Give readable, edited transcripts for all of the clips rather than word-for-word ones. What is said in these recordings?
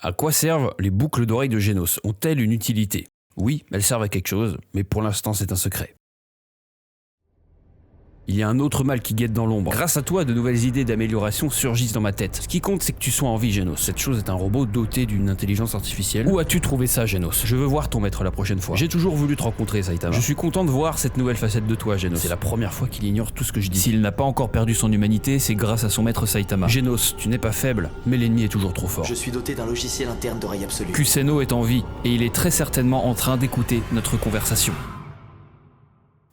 À quoi servent les boucles d'oreilles de Genos? Ont-elles une utilité? Oui, elles servent à quelque chose, mais pour l'instant c'est un secret. Il y a un autre mal qui guette dans l'ombre. Grâce à toi, de nouvelles idées d'amélioration surgissent dans ma tête. Ce qui compte, c'est que tu sois en vie, Genos. Cette chose est un robot doté d'une intelligence artificielle. Où as-tu trouvé ça, Genos? Je veux voir ton maître la prochaine fois. J'ai toujours voulu te rencontrer, Saitama. Je suis content de voir cette nouvelle facette de toi, Genos. C'est la première fois qu'il ignore tout ce que je dis. S'il n'a pas encore perdu son humanité, c'est grâce à son maître Saitama. Genos, tu n'es pas faible, mais l'ennemi est toujours trop fort. Je suis doté d'un logiciel interne d'oreille absolue. Kuséno est en vie, et il est très certainement en train d'écouter notre conversation.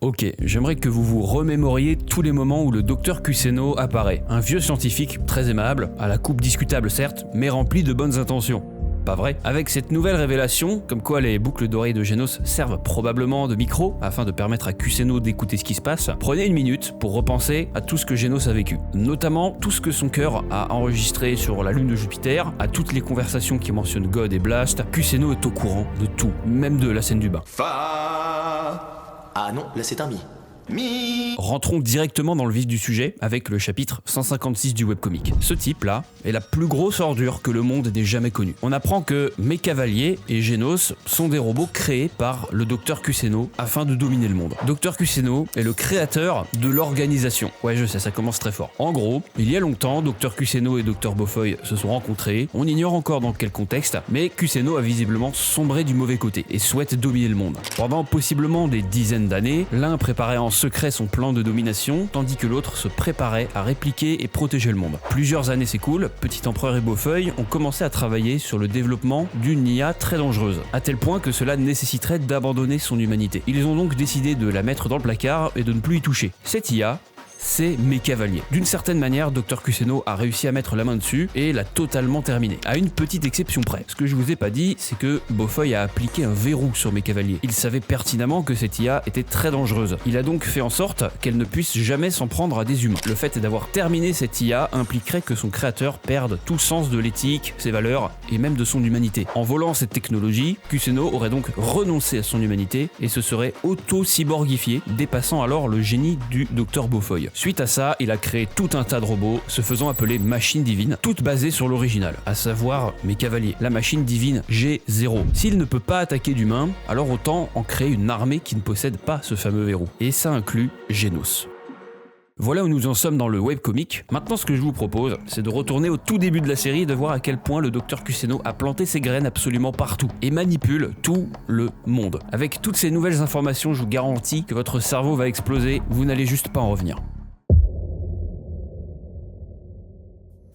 Ok, j'aimerais que vous vous remémoriez tous les moments où le docteur Kuséno apparaît. Un vieux scientifique, très aimable, à la coupe discutable certes, mais rempli de bonnes intentions. Pas vrai? Avec cette nouvelle révélation, comme quoi les boucles d'oreilles de Genos servent probablement de micro, afin de permettre à Kuséno d'écouter ce qui se passe, prenez une minute pour repenser à tout ce que Genos a vécu. Notamment tout ce que son cœur a enregistré sur la lune de Jupiter, à toutes les conversations qui mentionnent God et Blast. Kuséno est au courant de tout, même de la scène du bain. Ah non, là c'est un mi. Rentrons directement dans le vif du sujet avec le chapitre 156 du webcomic. Ce type-là est la plus grosse ordure que le monde n'ait jamais connue. On apprend que Mecavalier et Genos sont des robots créés par le Dr Kuséno afin de dominer le monde. Dr Kuséno est le créateur de l'organisation. Ouais, je sais, ça commence très fort. En gros, il y a longtemps, Dr Kuséno et Dr Beaufeuille se sont rencontrés. On ignore encore dans quel contexte, mais Kuséno a visiblement sombré du mauvais côté et souhaite dominer le monde. Pendant possiblement des dizaines d'années, l'un préparait en secret son plan de domination, tandis que l'autre se préparait à répliquer et protéger le monde. Plusieurs années s'écoulent, Petit Empereur et Beaufeuille ont commencé à travailler sur le développement d'une IA très dangereuse, à tel point que cela nécessiterait d'abandonner son humanité. Ils ont donc décidé de la mettre dans le placard et de ne plus y toucher. Cette IA, c'est Mecavalier. D'une certaine manière, Dr Kuséno a réussi à mettre la main dessus et l'a totalement terminé. À une petite exception près. Ce que je vous ai pas dit, c'est que Beaufeuille a appliqué un verrou sur Mecavalier. Il savait pertinemment que cette IA était très dangereuse. Il a donc fait en sorte qu'elle ne puisse jamais s'en prendre à des humains. Le fait d'avoir terminé cette IA impliquerait que son créateur perde tout sens de l'éthique, ses valeurs et même de son humanité. En volant cette technologie, Kuséno aurait donc renoncé à son humanité et se serait auto-cyborgifié, dépassant alors le génie du Dr Beaufeuille. Suite à ça, il a créé tout un tas de robots, se faisant appeler machines divines, toutes basées sur l'original, à savoir Mecavalier, la machine divine G0. S'il ne peut pas attaquer d'humains, alors autant en créer une armée qui ne possède pas ce fameux verrou. Et ça inclut Genos. Voilà où nous en sommes dans le webcomic. Maintenant, ce que je vous propose, c'est de retourner au tout début de la série et de voir à quel point le Dr Kuséno a planté ses graines absolument partout et manipule tout le monde. Avec toutes ces nouvelles informations, je vous garantis que votre cerveau va exploser, vous n'allez juste pas en revenir.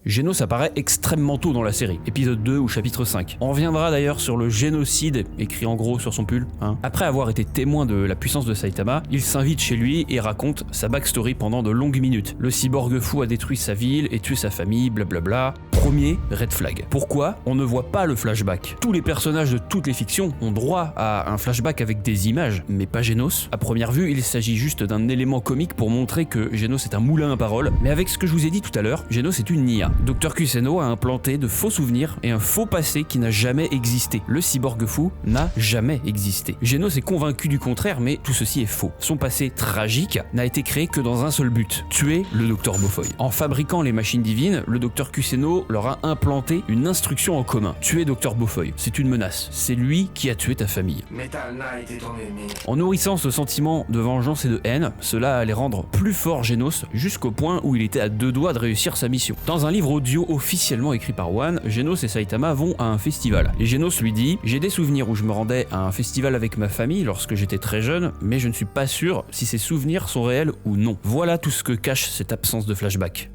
Genos apparaît extrêmement tôt dans la série, épisode 2 ou chapitre 5. On reviendra d'ailleurs sur le génocide, écrit en gros sur son pull. Après avoir été témoin de la puissance de Saitama, il s'invite chez lui et raconte sa backstory pendant de longues minutes. Le cyborg fou a détruit sa ville et tué sa famille, blablabla. Premier red flag. Pourquoi on ne voit pas le flashback? Tous les personnages de toutes les fictions ont droit à un flashback avec des images, mais pas Genos. À première vue, il s'agit juste d'un élément comique pour montrer que Genos est un moulin à paroles, mais avec ce que je vous ai dit tout à l'heure, Genos est une IA. Dr Kuséno a implanté de faux souvenirs et un faux passé qui n'a jamais existé. Le cyborg fou n'a jamais existé. Genos est convaincu du contraire, mais tout ceci est faux. Son passé tragique n'a été créé que dans un seul but, tuer le Dr Beaufeuille. En fabriquant les machines divines, le Dr Kuséno leur a implanté une instruction en commun. Tuer Dr Beaufeuille, c'est une menace. C'est lui qui a tué ta famille. Metal Knight est ton ennemi. En nourrissant ce sentiment de vengeance et de haine, cela allait rendre plus fort Genos jusqu'au point où il était à deux doigts de réussir sa mission. Dans un livre audio officiellement écrit par One, Genos et Saitama vont à un festival. Et Genos lui dit « J'ai des souvenirs où je me rendais à un festival avec ma famille lorsque j'étais très jeune, mais je ne suis pas sûr si ces souvenirs sont réels ou non. » Voilà tout ce que cache cette absence de flashback.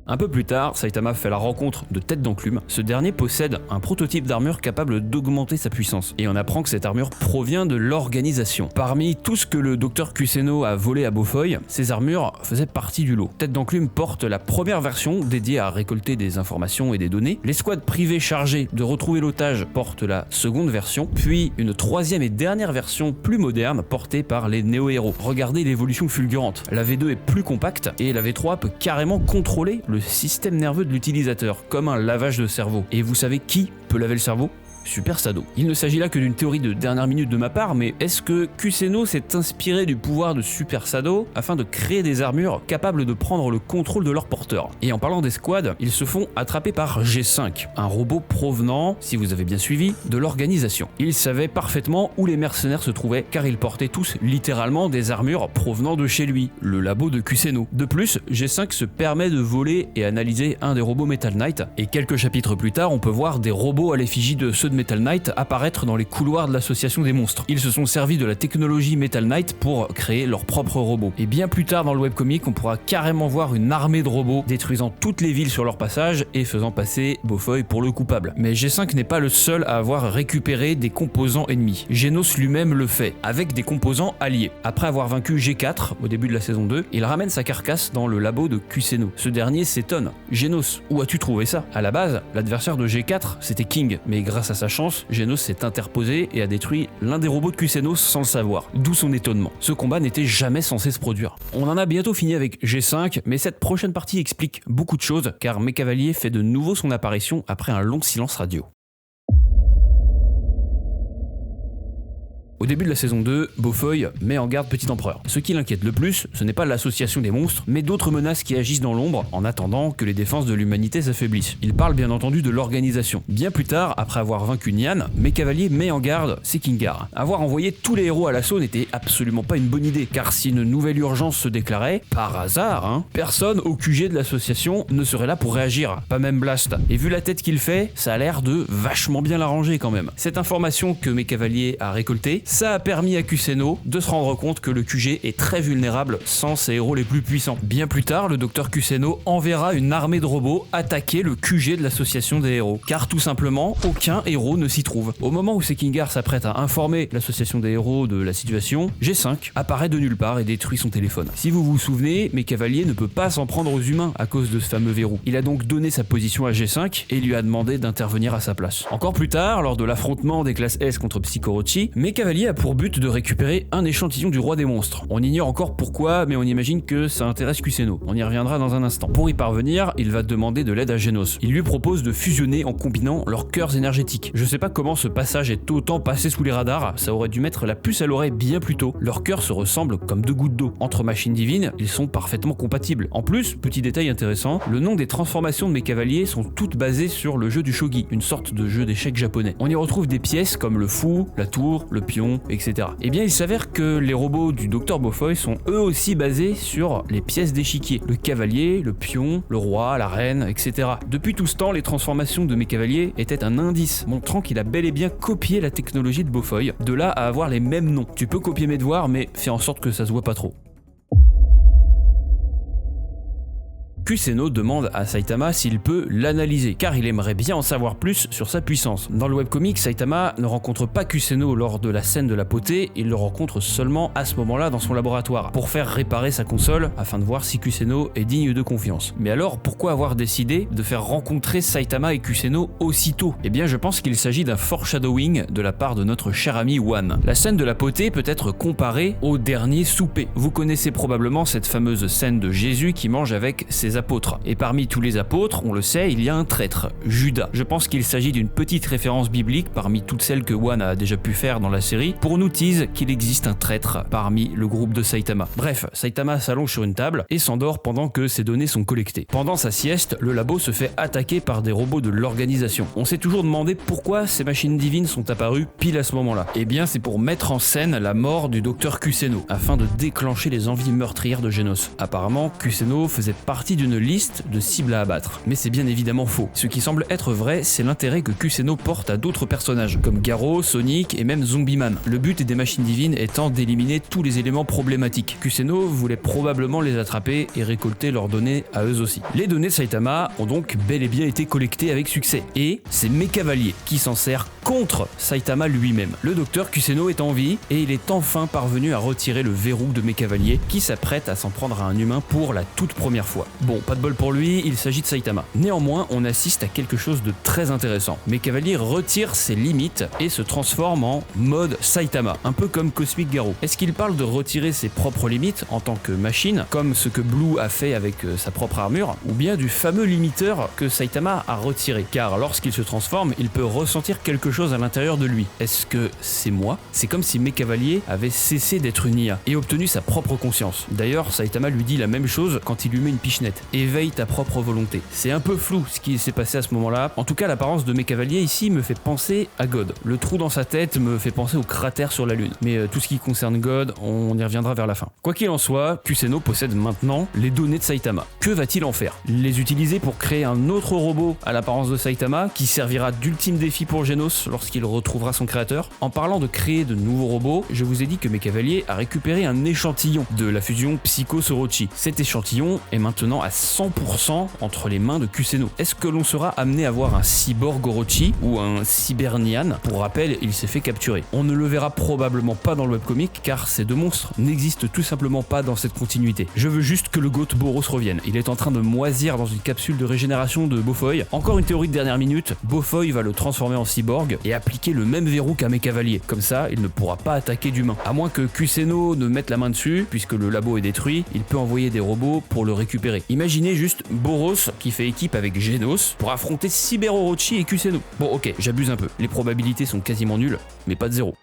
Un peu plus tard, Saitama fait la rencontre de Tête d'Enclume. Ce dernier possède un prototype d'armure capable d'augmenter sa puissance. Et on apprend que cette armure provient de l'organisation. Parmi tout ce que le Dr Kuséno a volé à Beaufeuille, ces armures faisaient partie du lot. Tête d'Enclume porte la première version dédiée à récolter des informations et des données. L'escouade privée chargée de retrouver l'otage porte la seconde version. Puis une troisième et dernière version plus moderne portée par les néo-héros. Regardez l'évolution fulgurante. La V2 est plus compacte et la V3 peut carrément contrôler le système nerveux de l'utilisateur, comme un lavage de cerveau. Et vous savez qui peut laver le cerveau ? Super Sado. Il ne s'agit là que d'une théorie de dernière minute de ma part, mais est-ce que Kuséno s'est inspiré du pouvoir de Super Sado afin de créer des armures capables de prendre le contrôle de leur porteur? Et en parlant des squads, ils se font attraper par G5, un robot provenant, si vous avez bien suivi, de l'organisation. Il savait parfaitement où les mercenaires se trouvaient, car ils portaient tous littéralement des armures provenant de chez lui, le labo de Kuséno. De plus, G5 se permet de voler et analyser un des robots Metal Knight, et quelques chapitres plus tard, on peut voir des robots à l'effigie de ceux de Metal Knight apparaître dans les couloirs de l'association des monstres. Ils se sont servis de la technologie Metal Knight pour créer leur propre robot. Et bien plus tard dans le webcomic, on pourra carrément voir une armée de robots détruisant toutes les villes sur leur passage et faisant passer Beaufeuille pour le coupable. Mais G5 n'est pas le seul à avoir récupéré des composants ennemis. Genos lui-même le fait, avec des composants alliés. Après avoir vaincu G4 au début de la saison 2, il ramène sa carcasse dans le labo de Kuséno. Ce dernier s'étonne. Genos, où as-tu trouvé ça? À la base, l'adversaire de G4, c'était King, mais grâce à sa chance, Genos s'est interposé et a détruit l'un des robots de Kuséno sans le savoir, d'où son étonnement. Ce combat n'était jamais censé se produire. On en a bientôt fini avec G5, mais cette prochaine partie explique beaucoup de choses, car Mecavalier fait de nouveau son apparition après un long silence radio. Au début de la saison 2, Beaufeuille met en garde Petit Empereur. Ce qui l'inquiète le plus, ce n'est pas l'association des monstres, mais d'autres menaces qui agissent dans l'ombre en attendant que les défenses de l'humanité s'affaiblissent. Il parle bien entendu de l'organisation. Bien plus tard, après avoir vaincu Nian, Mecavalier met en garde Sekingar. Avoir envoyé tous les héros à l'assaut n'était absolument pas une bonne idée, car si une nouvelle urgence se déclarait, par hasard, personne au QG de l'association ne serait là pour réagir, pas même Blast. Et vu la tête qu'il fait, ça a l'air de vachement bien l'arranger quand même. Cette information que Mecavalier a récoltée, ça a permis à Kuséno de se rendre compte que le QG est très vulnérable sans ses héros les plus puissants. Bien plus tard, le docteur Kuséno enverra une armée de robots attaquer le QG de l'association des héros, car tout simplement, aucun héros ne s'y trouve. Au moment où Sekingar s'apprête à informer l'association des héros de la situation, G5 apparaît de nulle part et détruit son téléphone. Si vous vous souvenez, Mecavalier ne peut pas s'en prendre aux humains à cause de ce fameux verrou. Il a donc donné sa position à G5 et lui a demandé d'intervenir à sa place. Encore plus tard, lors de l'affrontement des classes S contre Psychorochi, Mecavalier a pour but de récupérer un échantillon du roi des monstres. On ignore encore pourquoi, mais on imagine que ça intéresse Kuséno. On y reviendra dans un instant. Pour y parvenir, il va demander de l'aide à Genos. Il lui propose de fusionner en combinant leurs cœurs énergétiques. Je sais pas comment ce passage est autant passé sous les radars, ça aurait dû mettre la puce à l'oreille bien plus tôt. Leurs cœurs se ressemblent comme deux gouttes d'eau. Entre machines divines, ils sont parfaitement compatibles. En plus, petit détail intéressant, le nom des transformations de Mecavalier sont toutes basées sur le jeu du shogi, une sorte de jeu d'échecs japonais. On y retrouve des pièces comme le fou, la tour, le pion, etc. Et bien il s'avère que les robots du Dr Beaufeuille sont eux aussi basés sur les pièces d'échiquier. Le cavalier, le pion, le roi, la reine, etc. Depuis tout ce temps, les transformations de Mecavalier étaient un indice montrant qu'il a bel et bien copié la technologie de Beaufeuille, de là à avoir les mêmes noms. Tu peux copier mes devoirs, mais fais en sorte que ça se voit pas trop. Kuséno demande à Saitama s'il peut l'analyser, car il aimerait bien en savoir plus sur sa puissance. Dans le webcomic, Saitama ne rencontre pas Kuséno lors de la scène de la potée, il le rencontre seulement à ce moment-là dans son laboratoire, pour faire réparer sa console, afin de voir si Kuséno est digne de confiance. Mais alors, pourquoi avoir décidé de faire rencontrer Saitama et Kuséno aussitôt? Eh bien, je pense qu'il s'agit d'un foreshadowing de la part de notre cher ami One. La scène de la potée peut être comparée au dernier souper. Vous connaissez probablement cette fameuse scène de Jésus qui mange avec ses apôtres. Et parmi tous les apôtres, on le sait, il y a un traître, Judas. Je pense qu'il s'agit d'une petite référence biblique parmi toutes celles que One a déjà pu faire dans la série pour nous tease qu'il existe un traître parmi le groupe de Saitama. Bref, Saitama s'allonge sur une table et s'endort pendant que ses données sont collectées. Pendant sa sieste, le labo se fait attaquer par des robots de l'organisation. On s'est toujours demandé pourquoi ces machines divines sont apparues pile à ce moment-là. Eh bien, c'est pour mettre en scène la mort du docteur Kuséno, afin de déclencher les envies meurtrières de Genos. Apparemment, Kuséno faisait partie d'une liste de cibles à abattre. Mais c'est bien évidemment faux. Ce qui semble être vrai, c'est l'intérêt que Kuséno porte à d'autres personnages, comme Garo, Sonic et même Zombie-Man. Le but des machines divines étant d'éliminer tous les éléments problématiques. Kuséno voulait probablement les attraper et récolter leurs données à eux aussi. Les données de Saitama ont donc bel et bien été collectées avec succès. Et c'est Mecavalier qui s'en sert contre Saitama lui-même. Le docteur Kuséno est en vie et il est enfin parvenu à retirer le verrou de Mecavalier qui s'apprête à s'en prendre à un humain pour la toute première fois. Bon, Bon, pas de bol pour lui, il s'agit de Saitama. Néanmoins, on assiste à quelque chose de très intéressant. Mecavalier retire ses limites et se transforme en mode Saitama, un peu comme Cosmic Garo. Est-ce qu'il parle de retirer ses propres limites en tant que machine, comme ce que Blue a fait avec sa propre armure, ou bien du fameux limiteur que Saitama a retiré? Car lorsqu'il se transforme, il peut ressentir quelque chose à l'intérieur de lui. Est-ce que c'est moi? C'est comme si Mecavalier avait cessé d'être une IA et obtenu sa propre conscience. D'ailleurs, Saitama lui dit la même chose quand il lui met une pichenette. Éveille ta propre volonté. C'est un peu flou ce qui s'est passé à ce moment-là. En tout cas, l'apparence de Mecavalier ici me fait penser à God. Le trou dans sa tête me fait penser au cratère sur la lune. Mais tout ce qui concerne God, on y reviendra vers la fin. Quoi qu'il en soit, Kuséno possède maintenant les données de Saitama. Que va-t-il en faire? Les utiliser pour créer un autre robot à l'apparence de Saitama qui servira d'ultime défi pour Genos lorsqu'il retrouvera son créateur? En parlant de créer de nouveaux robots, je vous ai dit que Mecavalier a récupéré un échantillon de la fusion Psycho-Sorochi. Cet échantillon est maintenant à 100% entre les mains de Kuséno. Est-ce que l'on sera amené à voir un cyborg Orochi ou un Cybernian? Pour rappel, il s'est fait capturer. On ne le verra probablement pas dans le webcomic car ces deux monstres n'existent tout simplement pas dans cette continuité. Je veux juste que le GOAT Boros revienne. Il est en train de moisir dans une capsule de régénération de Beaufoy. Encore une théorie de dernière minute, Beaufoy va le transformer en cyborg et appliquer le même verrou qu'à Mecavalier. Comme ça, il ne pourra pas attaquer d'humains. À moins que Kuséno ne mette la main dessus, puisque le labo est détruit, il peut envoyer des robots pour le récupérer. Imaginez juste Boros qui fait équipe avec Genos pour affronter Cyber Orochi et Kuséno. Bon ok, j'abuse un peu. Les probabilités sont quasiment nulles, mais pas de zéro.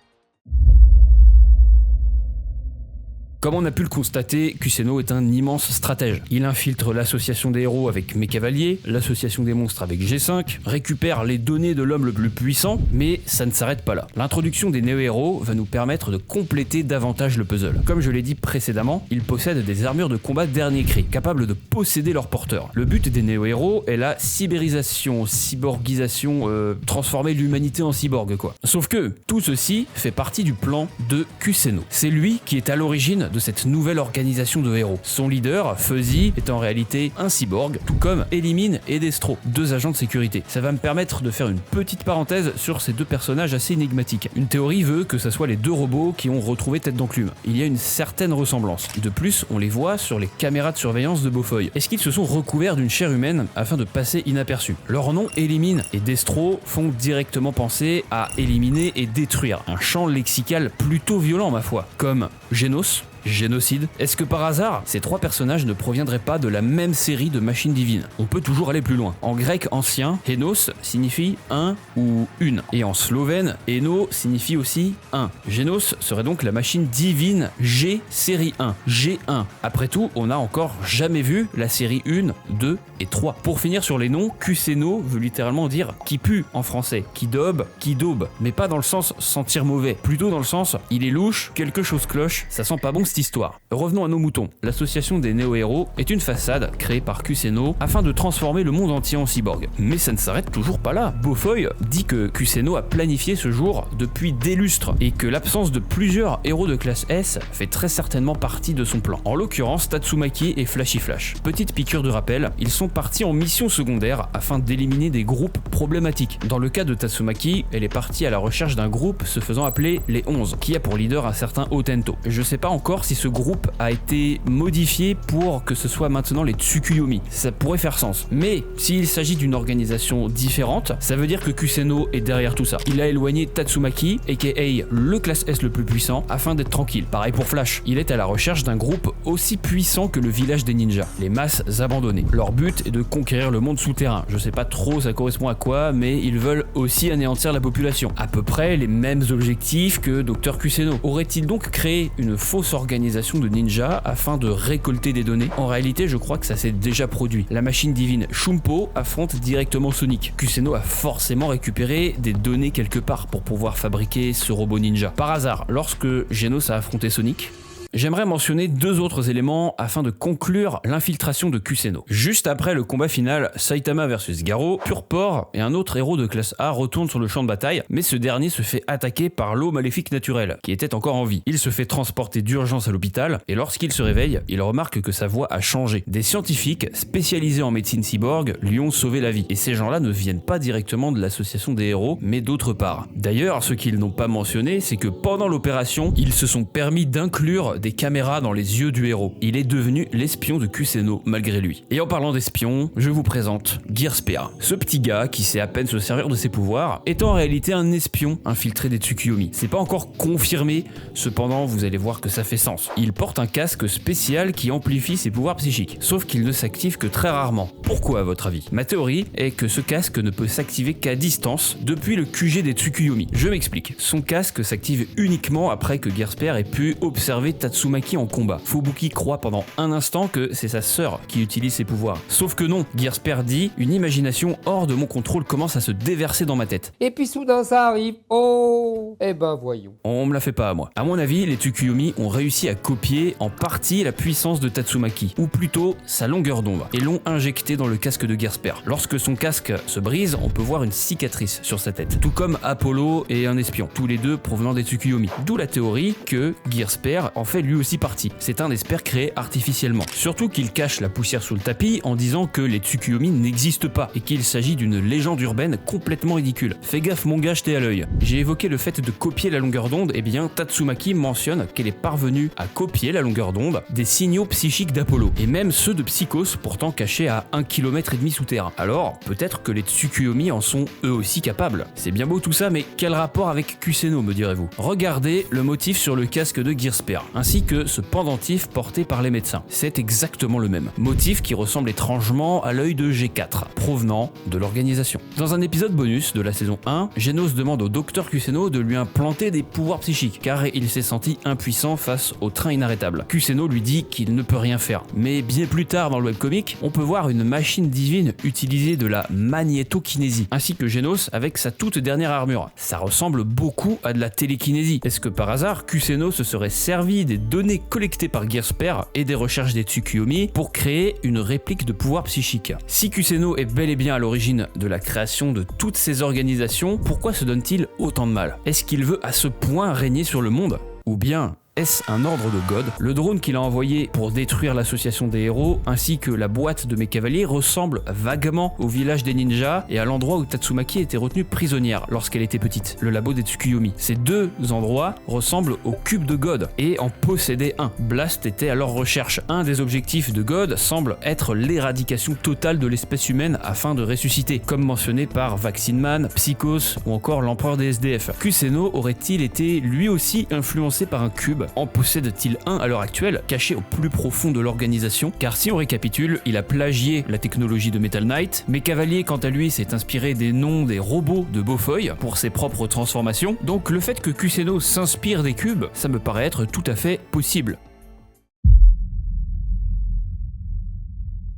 Comme on a pu le constater, Kuséno est un immense stratège. Il infiltre l'association des héros avec Mecavalier, l'association des monstres avec G5, récupère les données de l'homme le plus puissant, mais ça ne s'arrête pas là. L'introduction des néo-héros va nous permettre de compléter davantage le puzzle. Comme je l'ai dit précédemment, ils possèdent des armures de combat dernier cri, capables de posséder leur porteur. Le but des néo-héros est la cyberisation, cyborgisation, transformer l'humanité en cyborg quoi. Sauf que tout ceci fait partie du plan de Kuséno. C'est lui qui est à l'origine de cette nouvelle organisation de héros. Son leader, Fuzzy, est en réalité un cyborg, tout comme Elimine et Destro, deux agents de sécurité. Ça va me permettre de faire une petite parenthèse sur ces deux personnages assez énigmatiques. Une théorie veut que ce soit les deux robots qui ont retrouvé Tête d'Enclume. Il y a une certaine ressemblance. De plus, on les voit sur les caméras de surveillance de Beaufoy. Est-ce qu'ils se sont recouverts d'une chair humaine afin de passer inaperçus? Leurs noms, Elimine et Destro, font directement penser à éliminer et détruire. Un champ lexical plutôt violent ma foi, comme Genos, génocide. Est-ce que par hasard, ces trois personnages ne proviendraient pas de la même série de machines divines? On peut toujours aller plus loin. En grec ancien, Hénos signifie un ou une. Et en slovène, Eno signifie aussi un. Genos serait donc la machine divine G série 1. G1. Après tout, on n'a encore jamais vu la série 1, 2 et 3. Pour finir sur les noms, Kuséno veut littéralement dire qui pue en français, qui daube, qui daube. Mais pas dans le sens sentir mauvais, plutôt dans le sens il est louche, quelque chose cloche, ça sent pas bon cette histoire. Revenons à nos moutons. L'association des néo-héros est une façade créée par Kuséno afin de transformer le monde entier en cyborg. Mais ça ne s'arrête toujours pas là. Beaufoy dit que Kuséno a planifié ce jour depuis des lustres et que l'absence de plusieurs héros de classe S fait très certainement partie de son plan. En l'occurrence, Tatsumaki et Flashy Flash. Petite piqûre de rappel, ils sont partis en mission secondaire afin d'éliminer des groupes problématiques. Dans le cas de Tatsumaki, elle est partie à la recherche d'un groupe se faisant appeler les 11, qui a pour leader un certain Otento. Je sais pas encore si ce groupe a été modifié pour que ce soit maintenant les Tsukuyomi. Ça pourrait faire sens. Mais s'il s'agit d'une organisation différente, ça veut dire que Kuséno est derrière tout ça. Il a éloigné Tatsumaki, aka le classe S le plus puissant, afin d'être tranquille. Pareil pour Flash. Il est à la recherche d'un groupe aussi puissant que le village des ninjas, les masses abandonnées. Leur but est de conquérir le monde souterrain. Je sais pas trop ça correspond à quoi, mais ils veulent aussi anéantir la population. À peu près les mêmes objectifs que Dr Kuséno. Aurait-il donc créé une fausse organisation de ninjas afin de récolter des données? En réalité, je crois que ça s'est déjà produit. La machine divine Shumpo affronte directement Sonic. Kuséno a forcément récupéré des données quelque part pour pouvoir fabriquer ce robot ninja. Par hasard, lorsque Genos a affronté Sonic, j'aimerais mentionner deux autres éléments afin de conclure l'infiltration de Kuséno. Juste après le combat final, Saitama vs Garo, Purpore et un autre héros de classe A retournent sur le champ de bataille, mais ce dernier se fait attaquer par l'eau maléfique naturelle, qui était encore en vie. Il se fait transporter d'urgence à l'hôpital, et lorsqu'il se réveille, il remarque que sa voix a changé. Des scientifiques spécialisés en médecine cyborg lui ont sauvé la vie, et ces gens-là ne viennent pas directement de l'association des héros, mais d'autre part. D'ailleurs, ce qu'ils n'ont pas mentionné, c'est que pendant l'opération, ils se sont permis d'inclure des caméras dans les yeux du héros. Il est devenu l'espion de Kuséno malgré lui. Et en parlant d'espion, je vous présente Gear Spear. Ce petit gars qui sait à peine se servir de ses pouvoirs est en réalité un espion infiltré des Tsukuyomi. C'est pas encore confirmé, cependant vous allez voir que ça fait sens. Il porte un casque spécial qui amplifie ses pouvoirs psychiques, sauf qu'il ne s'active que très rarement. Pourquoi à votre avis? Ma théorie est que ce casque ne peut s'activer qu'à distance depuis le QG des Tsukuyomi. Je m'explique. Son casque s'active uniquement après que Gear Spear ait pu observer Tatsumaki en combat. Fubuki croit pendant un instant que c'est sa sœur qui utilise ses pouvoirs. Sauf que non, Gear Spear dit « Une imagination hors de mon contrôle commence à se déverser dans ma tête. » Et puis soudain ça arrive. Oh, eh ben voyons. On me la fait pas à moi. À mon avis, les Tsukuyomi ont réussi à copier en partie la puissance de Tatsumaki, ou plutôt sa longueur d'onde, et l'ont injecté dans le casque de Gear Spear. Lorsque son casque se brise, on peut voir une cicatrice sur sa tête, tout comme Apollo et un espion, tous les deux provenant des Tsukuyomi. D'où la théorie que Gear Spear en fait lui aussi partie. C'est un esper créé artificiellement. Surtout qu'il cache la poussière sous le tapis en disant que les Tsukuyomi n'existent pas et qu'il s'agit d'une légende urbaine complètement ridicule. Fais gaffe mon gars, je t'ai à l'œil. J'ai évoqué le fait de copier la longueur d'onde, et bien Tatsumaki mentionne qu'elle est parvenue à copier la longueur d'onde des signaux psychiques d'Apollo, et même ceux de Psychos pourtant cachés à 1,5 km souterrain. Alors, peut-être que les Tsukuyomi en sont eux aussi capables. C'est bien beau tout ça, mais quel rapport avec Kuséno, me direz-vous? Regardez le motif sur le casque de Gear Spear, ainsi que ce pendentif porté par les médecins. C'est exactement le même. Motif qui ressemble étrangement à l'œil de G4, provenant de l'organisation. Dans un épisode bonus de la saison 1, Genos demande au docteur Kuséno de lui implanter des pouvoirs psychiques, car il s'est senti impuissant face au train inarrêtable. Kuséno lui dit qu'il ne peut rien faire. Mais bien plus tard dans le webcomic, on peut voir une machine divine utiliser de la magnétokinésie, ainsi que Genos avec sa toute dernière armure. Ça ressemble beaucoup à de la télékinésie. Est-ce que par hasard, Kuséno se serait servi des données collectées par Gear Spear et des recherches des Tsukuyomi pour créer une réplique de pouvoir psychique? Si Kuséno est bel et bien à l'origine de la création de toutes ces organisations, pourquoi se donne-t-il autant de mal? Est-ce qu'il veut à ce point régner sur le monde? Ou bien est-ce un ordre de God? Le drone qu'il a envoyé pour détruire l'association des héros, ainsi que la boîte de mes cavaliers, ressemblent vaguement au village des ninjas et à l'endroit où Tatsumaki était retenue prisonnière lorsqu'elle était petite, le labo des Tsukuyomi. Ces deux endroits ressemblent au cube de God et en possédaient un. Blast était à leur recherche. Un des objectifs de God semble être l'éradication totale de l'espèce humaine afin de ressusciter, comme mentionné par Vaccine Man, Psychos ou encore l'empereur des SDF. Kuséno aurait-il été lui aussi influencé par un cube? En possède-t-il un à l'heure actuelle, caché au plus profond de l'organisation? Car si on récapitule, il a plagié la technologie de Metal Knight, mais Cavalier quant à lui s'est inspiré des noms des robots de Beaufoy pour ses propres transformations, donc le fait que Kuséno s'inspire des cubes, ça me paraît être tout à fait possible.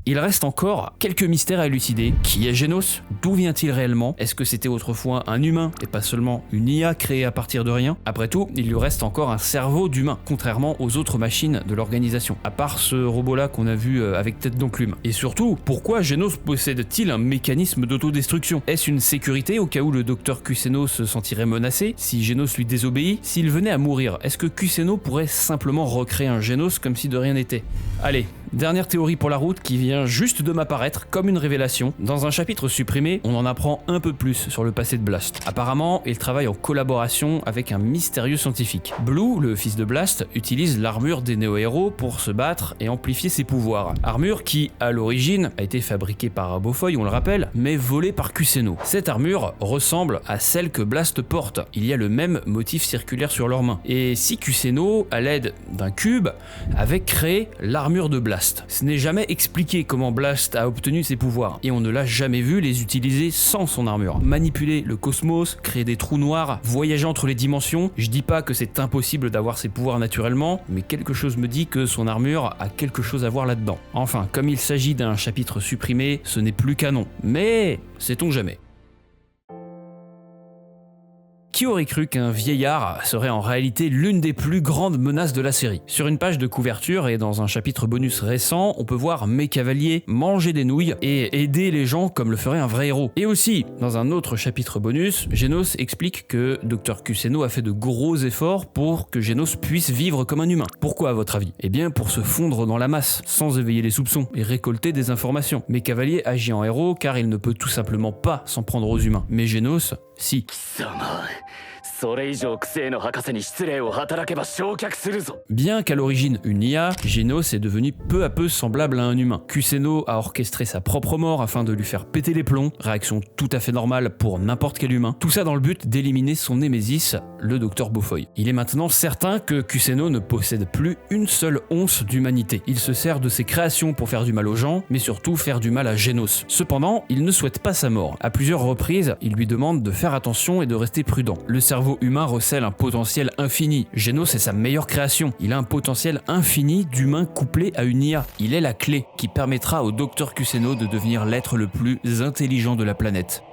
Il reste encore quelques mystères à élucider. Qui est Genos? D'où vient-il réellement? Est-ce que c'était autrefois un humain et pas seulement une IA créée à partir de rien? Après tout, il lui reste encore un cerveau d'humain, contrairement aux autres machines de l'organisation, à part ce robot-là qu'on a vu avec tête d'enclume. Et surtout, pourquoi Genos possède-t-il un mécanisme d'autodestruction? Est-ce une sécurité au cas où le docteur Kuséno se sentirait menacé? Si Genos lui désobéit? S'il venait à mourir, est-ce que Kuséno pourrait simplement recréer un Genos comme si de rien n'était? Allez, dernière théorie pour la route qui vient juste de m'apparaître comme une révélation. Dans un chapitre supprimé, on en apprend un peu plus sur le passé de Blast. Apparemment, il travaille en collaboration avec un mystérieux scientifique. Blue, le fils de Blast, utilise l'armure des néo-héros pour se battre et amplifier ses pouvoirs. Armure qui, à l'origine, a été fabriquée par Beaufoy, on le rappelle, mais volée par Kuséno. Cette armure ressemble à celle que Blast porte. Il y a le même motif circulaire sur leurs mains. Et si Kuséno, à l'aide d'un cube, avait créé l'armure de Blast. Ce n'est jamais expliqué comment Blast a obtenu ses pouvoirs, et on ne l'a jamais vu les utiliser sans son armure. Manipuler le cosmos, créer des trous noirs, voyager entre les dimensions, je dis pas que c'est impossible d'avoir ses pouvoirs naturellement, mais quelque chose me dit que son armure a quelque chose à voir là-dedans. Enfin, comme il s'agit d'un chapitre supprimé, ce n'est plus canon, mais sait-on jamais. Qui aurait cru qu'un vieillard serait en réalité l'une des plus grandes menaces de la série? Sur une page de couverture et dans un chapitre bonus récent, on peut voir mes cavaliers manger des nouilles et aider les gens comme le ferait un vrai héros. Et aussi, dans un autre chapitre bonus, Genos explique que Dr Kuséno a fait de gros efforts pour que Genos puisse vivre comme un humain. Pourquoi à votre avis? Eh bien pour se fondre dans la masse, sans éveiller les soupçons et récolter des informations. Mes cavaliers agit en héros car il ne peut tout simplement pas s'en prendre aux humains. Mais Genos, si. それ以上クセの博士に失礼を働けば焼却するぞ。 Bien qu'à l'origine une IA, Genos est devenu peu à peu semblable à un humain. Kuséno a orchestré sa propre mort afin de lui faire péter les plombs, réaction tout à fait normale pour n'importe quel humain. Tout ça dans le but d'éliminer son némésis, le Dr Beaufoy. Il est maintenant certain que Kuséno ne possède plus une seule once d'humanité. Il se sert de ses créations pour faire du mal aux gens, mais surtout faire du mal à Genos. Cependant, il ne souhaite pas sa mort. À plusieurs reprises, il lui demande de faire attention et de rester prudent. Le cerveau humain recèle un potentiel infini. Genos est sa meilleure création. Il a un potentiel infini d'humain couplé à une IA. Il est la clé qui permettra au Dr Kuséno de devenir l'être le plus intelligent de la planète.